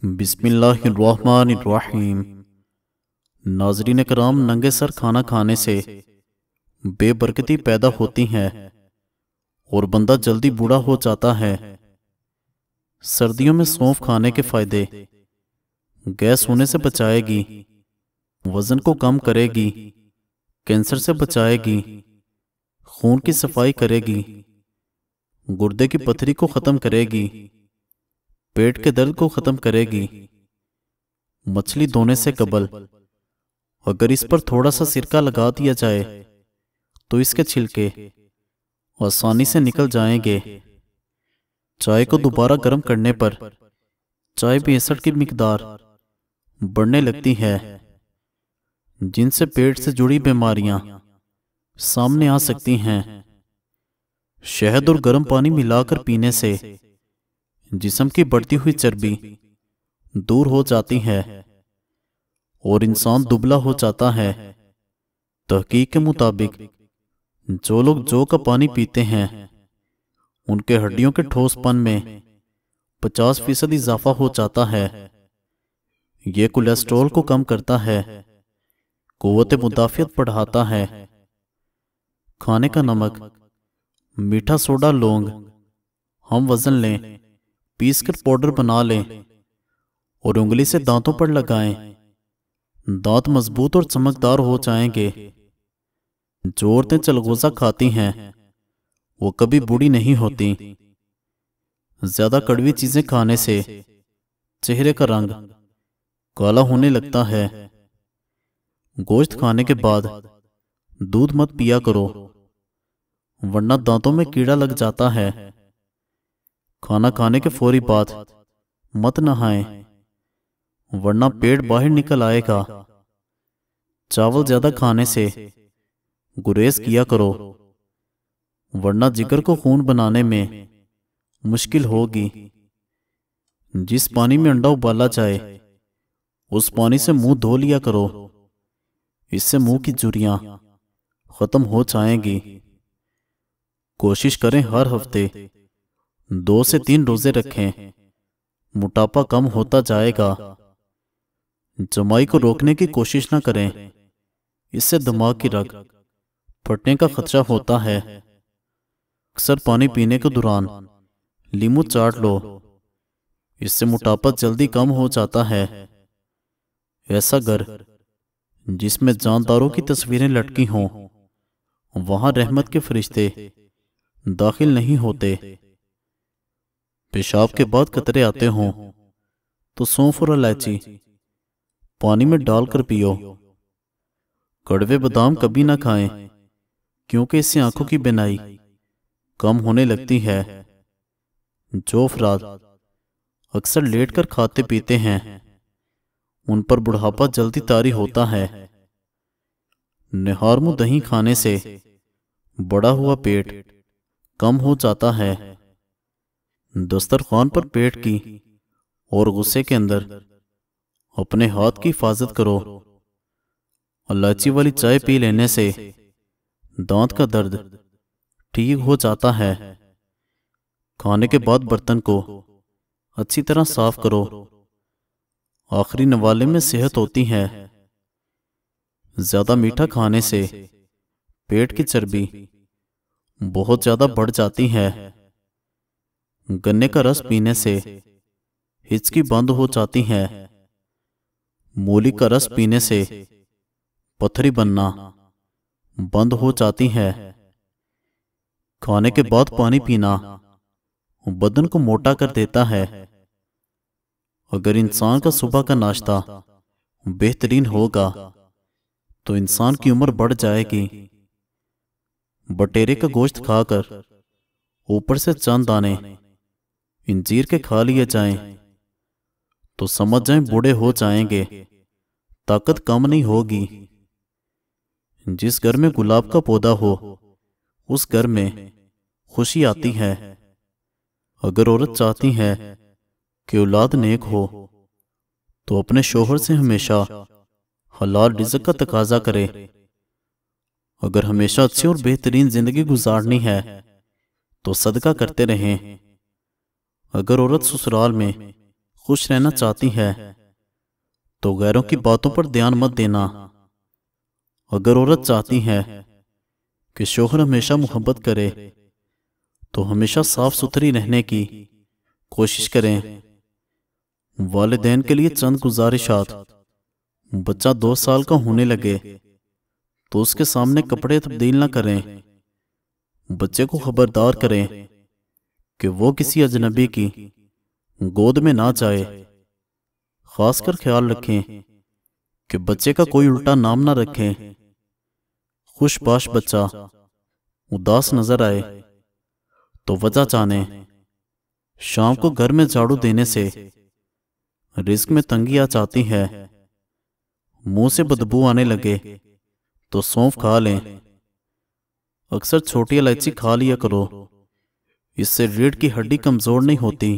बिस्मिल्लाहिर्रहमानिर्रहीम। नाज़रीन कराम, नंगे सर खाना खाने से बेबरकती पैदा होती है और बंदा जल्दी बूढ़ा हो जाता है। सर्दियों में सौंफ खाने के फायदे: गैस होने से बचाएगी, वजन को कम करेगी, कैंसर से बचाएगी, खून की सफाई करेगी, गुर्दे की पथरी को ख़त्म करेगी, पेट के दर्द को ख़त्म करेगी। मछली धोने से कबल अगर इस पर थोड़ा सा सिरका लगा दिया जाए तो इसके छिलके आसानी से निकल जाएंगे। चाय को दोबारा गर्म करने पर चाय में एसिड की मिकदार बढ़ने लगती है, जिनसे पेट से जुड़ी बीमारियां सामने आ सकती हैं। शहद और गर्म पानी मिलाकर पीने से जिस्म की बढ़ती हुई चर्बी दूर हो जाती है और इंसान दुबला हो जाता है। तहकीक के मुताबिक जो लोग जौ का पानी पीते हैं उनके हड्डियों के ठोसपन में 50% इजाफा हो जाता है। यह कोलेस्ट्रॉल को कम करता है, कुव्वत मुदाफियत बढ़ाता है। खाने का नमक, मीठा सोडा, लौंग हम वजन लें, पीसकर पाउडर बना लें और उंगली से दांतों पर लगाएं। दांत मजबूत और चमकदार हो जाएंगे। जो औरतें चलगोजा खाती हैं वो कभी बूढ़ी नहीं होती। ज्यादा कड़वी चीजें खाने से चेहरे का रंग काला होने लगता है। गोश्त खाने के बाद दूध मत पिया करो, वरना दांतों में कीड़ा लग जाता है। खाना खाने के फौरी बाद मत नहाएं, वरना पेट बाहर निकल आएगा। चावल ज्यादा खाने से गुरेज किया करो, वरना जिगर को खून बनाने में मुश्किल होगी। जिस पानी में अंडा उबाला जाए उस पानी से मुंह धो लिया करो, इससे मुंह की झुर्रियां खत्म हो जाएंगी। कोशिश करें हर हफ्ते 2 से 3 रोजे रखें, मोटापा कम होता जाएगा। जमाई को रोकने की कोशिश न करें, इससे दिमाग की रग फटने का खतरा होता है। अक्सर पानी पीने के दौरान लीमू चाट लो, इससे मोटापा जल्दी कम हो जाता है। ऐसा घर जिसमें जानदारों की तस्वीरें लटकी हों, वहां रहमत के फरिश्ते दाखिल नहीं होते। पेशाब के बाद कतरे आते हों तो सौंफ और इलायची पानी में डालकर पियो। कड़वे बादाम कभी ना खाएं, क्योंकि इससे आंखों की बीनाई कम होने लगती है। जो अफराद अक्सर लेटकर खाते पीते हैं उन पर बुढ़ापा जल्दी तारी होता है। निहार मुंह दही खाने से बड़ा हुआ पेट कम हो जाता है। दस्तरखान पर पेट की और गुस्से के अंदर अपने हाथ की हिफाजत करो। इलायची वाली चाय पी लेने से दांत का दर्द ठीक हो जाता है। खाने के बाद बर्तन को अच्छी तरह साफ करो, आखिरी नवाले में सेहत होती है। ज्यादा मीठा खाने से पेट की चर्बी बहुत ज्यादा बढ़ जाती है। गन्ने का रस पीने से हिचकी बंद हो जाती है। मूली का रस पीने से पथरी बनना बंद हो जाती है। खाने के बाद पानी पीना बदन को मोटा कर देता है। अगर इंसान का सुबह का नाश्ता बेहतरीन होगा तो इंसान की उम्र बढ़ जाएगी। बटेरे का गोश्त खाकर ऊपर से चंद दाने इंजीर के खा लिए जाएं तो समझ जाएं बूढ़े हो जाएंगे, ताकत कम नहीं होगी। जिस घर में गुलाब का पौधा हो उस घर में खुशी आती है। अगर औरत चाहती है कि औलाद नेक हो तो अपने शोहर से हमेशा हलाल रिज़्क़ का तकाजा करे। अगर हमेशा अच्छी और बेहतरीन जिंदगी गुजारनी है तो सदका करते रहें। अगर औरत ससुराल में खुश रहना चाहती है तो गैरों की बातों पर ध्यान मत देना। अगर औरत चाहती है कि शौहर हमेशा मोहब्बत करे तो हमेशा साफ सुथरी रहने की कोशिश करें। वालिदैन के लिए चंद गुजारिशात। बच्चा 2 साल का होने लगे तो उसके सामने कपड़े तब्दील न करें। बच्चे को खबरदार करें कि वो किसी अजनबी की गोद में ना जाए। खासकर ख्याल रखें कि बच्चे का कोई उल्टा नाम ना रखें। खुशबाश बच्चा उदास नजर आए तो वजह जाने। शाम को घर में झाड़ू देने से रिस्क में तंगी आ जाती है। मुंह से बदबू आने लगे तो सौंफ खा लें। अक्सर छोटी इलायची खा लिया करो, इससे रीढ़ की हड्डी कमजोर नहीं होती।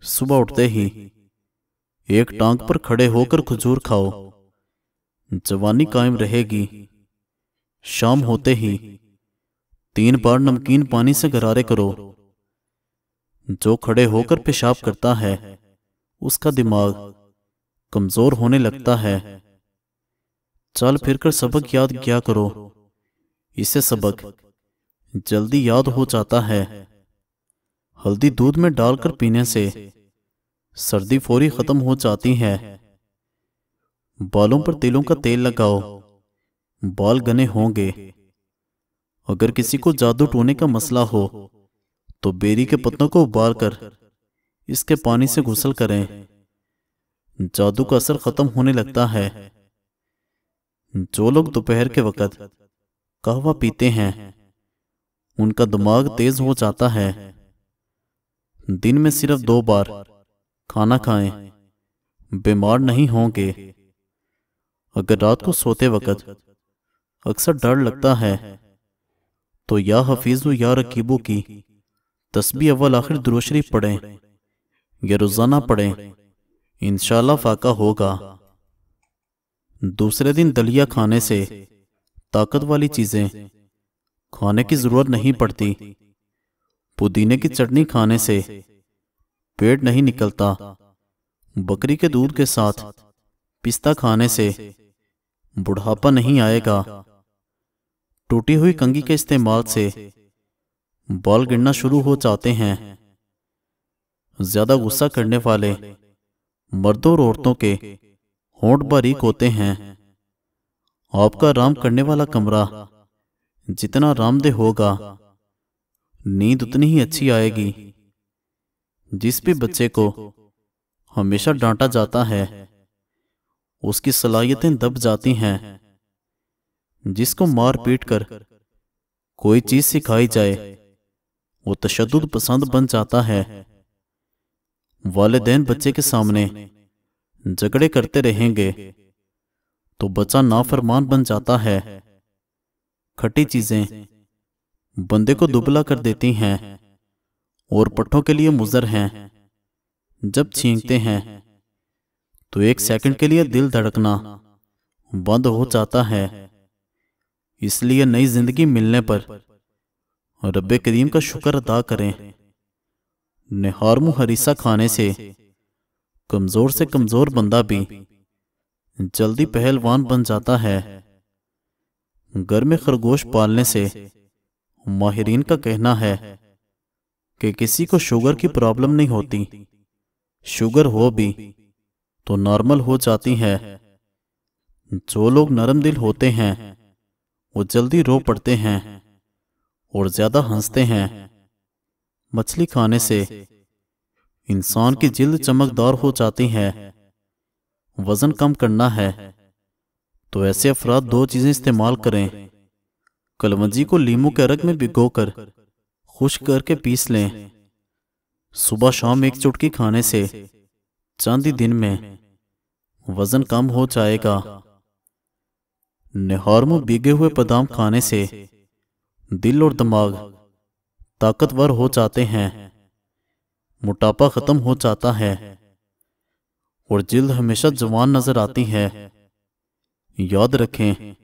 सुबह उठते ही एक टांग पर खड़े होकर खजूर खाओ, जवानी कायम रहेगी। शाम होते ही 3 बार नमकीन पानी से गरारे करो। जो खड़े होकर पेशाब करता है उसका दिमाग कमजोर होने लगता है। चल फिर कर सबक याद किया करो, इससे सबक जल्दी याद हो जाता है। हल्दी दूध में डालकर पीने से सर्दी फौरी खत्म हो जाती है। बालों पर तिलों का तेल लगाओ, बाल घने होंगे। अगर किसी को जादू टोने का मसला हो तो बेरी के पत्तों को उबालकर इसके पानी से गुसल करें। जादू का असर खत्म होने लगता है। जो लोग दोपहर के वक्त कहवा पीते हैं उनका दिमाग तेज हो जाता है। दिन में सिर्फ 2 बार खाना खाएं, बीमार नहीं होंगे। अगर रात को सोते वक्त अक्सर डर लगता है तो या हफीजु या रकीबू की तस्बीह अव्वल आखिर दुरूद शरीफ पढ़ें या रोजाना पढ़ें, इंशाल्लाह फाका होगा। दूसरे दिन दलिया खाने से ताकत वाली चीजें खाने की जरूरत नहीं पड़ती। पुदीने की चटनी खाने से पेट नहीं निकलता। बकरी के दूध के साथ पिस्ता खाने से बुढ़ापा नहीं आएगा। टूटी हुई कंघी के इस्तेमाल से बाल गिरना शुरू हो जाते हैं। ज्यादा गुस्सा करने वाले मर्दों और औरतों के होंठ बारीक होते हैं। आपका आराम करने वाला कमरा जितना आरामदेह होगा नींद उतनी ही अच्छी आएगी। जिस भी बच्चे को हमेशा डांटा जाता है उसकी सलाहियतें दब जाती हैं। जिसको मार पीट कर कोई चीज सिखाई जाए वो तशद्दुद पसंद बन जाता है। वालिदैन बच्चे के सामने झगड़े करते रहेंगे तो बच्चा नाफरमान बन जाता है। खट्टी चीजें बंदे को दुबला कर देती हैं और पट्टों के लिए मुज़र हैं। जब छींकते हैं तो 1 सेकंड के लिए दिल धड़कना बंद हो जाता है। इसलिए नई जिंदगी मिलने पर रब्बे करीम का शुक्र अदा करें। निहारमु हरीसा खाने से कमजोर से कमजोर बंदा भी जल्दी पहलवान बन जाता है। घर में खरगोश पालने से माहिरीन का कहना है कि किसी को शुगर की प्रॉब्लम नहीं होती। शुगर हो भी तो नॉर्मल हो जाती है। जो लोग नरम दिल होते हैं वो जल्दी रो पड़ते हैं और ज्यादा हंसते हैं। मछली खाने से इंसान की जिल्द चमकदार हो जाती है। वजन कम करना है तो ऐसे अफराद 2 चीजें इस्तेमाल करें। कलवंजी को लीमू के रग में भिगोकर खुश्क करके पीस लें। सुबह शाम 1 चुटकी खाने से चंद ही दिन में वजन कम हो जाएगा। निहारमु भीगे हुए बादाम खाने से दिल और दिमाग ताकतवर हो जाते हैं। मोटापा खत्म हो जाता है और जिल्द हमेशा जवान नजर आती है। याद रखें,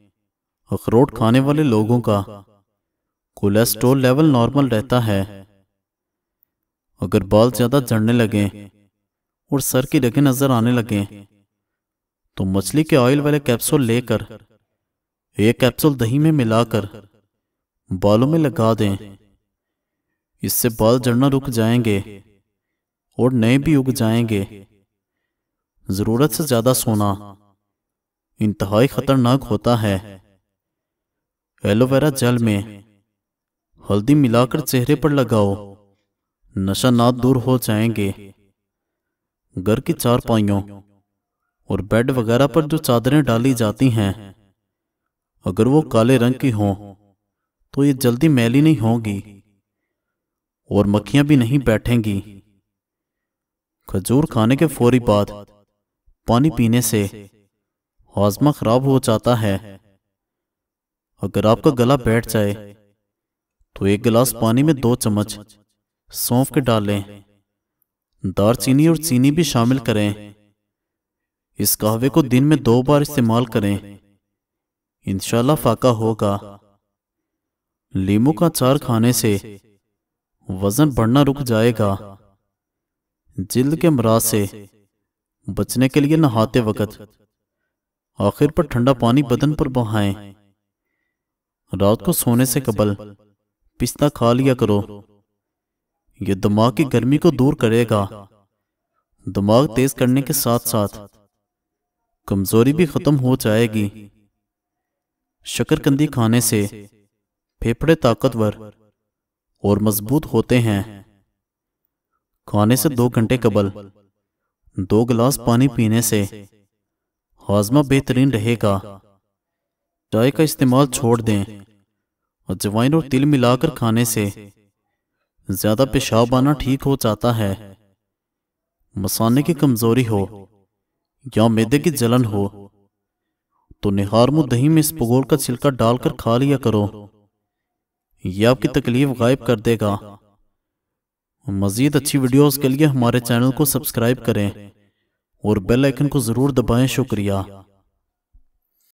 अखरोट खाने वाले लोगों का कोलेस्ट्रॉल लेवल नॉर्मल रहता है। अगर बाल ज्यादा झड़ने लगें और सर की रगें नजर आने लगे तो मछली के ऑयल वाले कैप्सूल लेकर एक कैप्सूल दही में मिलाकर बालों में लगा दें। इससे बाल झड़ना रुक जाएंगे और नए भी उग जाएंगे। जरूरत से ज्यादा सोना इंतहाई खतरनाक होता है। एलोवेरा जेल में हल्दी मिलाकर चेहरे पर लगाओ, नशा नाद दूर हो जाएंगे। घर की चारपाइयों और बेड वगैरह पर जो चादरें डाली जाती हैं, अगर वो काले रंग की हों तो ये जल्दी मैली नहीं होंगी और मक्खियां भी नहीं बैठेंगी। खजूर खाने के फौरी बाद पानी पीने से हाजमा खराब हो जाता है। अगर आपका गला बैठ जाए तो एक गिलास पानी में 2 चम्मच सौंफ के डालें। दालचीनी और चीनी भी शामिल करें। इस कहवे को दिन में 2 बार इस्तेमाल करें, इंशाल्लाह फाका होगा। लीमू का अचार खाने से वजन बढ़ना रुक जाएगा। जिल्द के अमराज से बचने के लिए नहाते वक्त आखिर पर ठंडा पानी बदन पर बहाएं। रात को सोने से कबल पिस्ता खा लिया करो। यह दिमाग की गर्मी को दूर करेगा। दिमाग तेज करने के साथ साथ कमजोरी भी खत्म हो जाएगी। शकरकंदी खाने से फेफड़े ताकतवर और मजबूत होते हैं। खाने से 2 घंटे कबल 2 गिलास पानी पीने से हाजमा बेहतरीन रहेगा। चाय का इस्तेमाल छोड़ दें। अजवाइन और तिल मिलाकर खाने से ज्यादा पेशाब आना ठीक हो जाता है। मसाने की कमजोरी हो या मैदे की जलन हो तो निहार मुंह दही में इसबगोल का छिलका डालकर खा लिया करो। यह आपकी तकलीफ गायब कर देगा। मजीद अच्छी वीडियोस के लिए हमारे चैनल को सब्सक्राइब करें और बेल आइकन को जरूर दबाएं। शुक्रिया।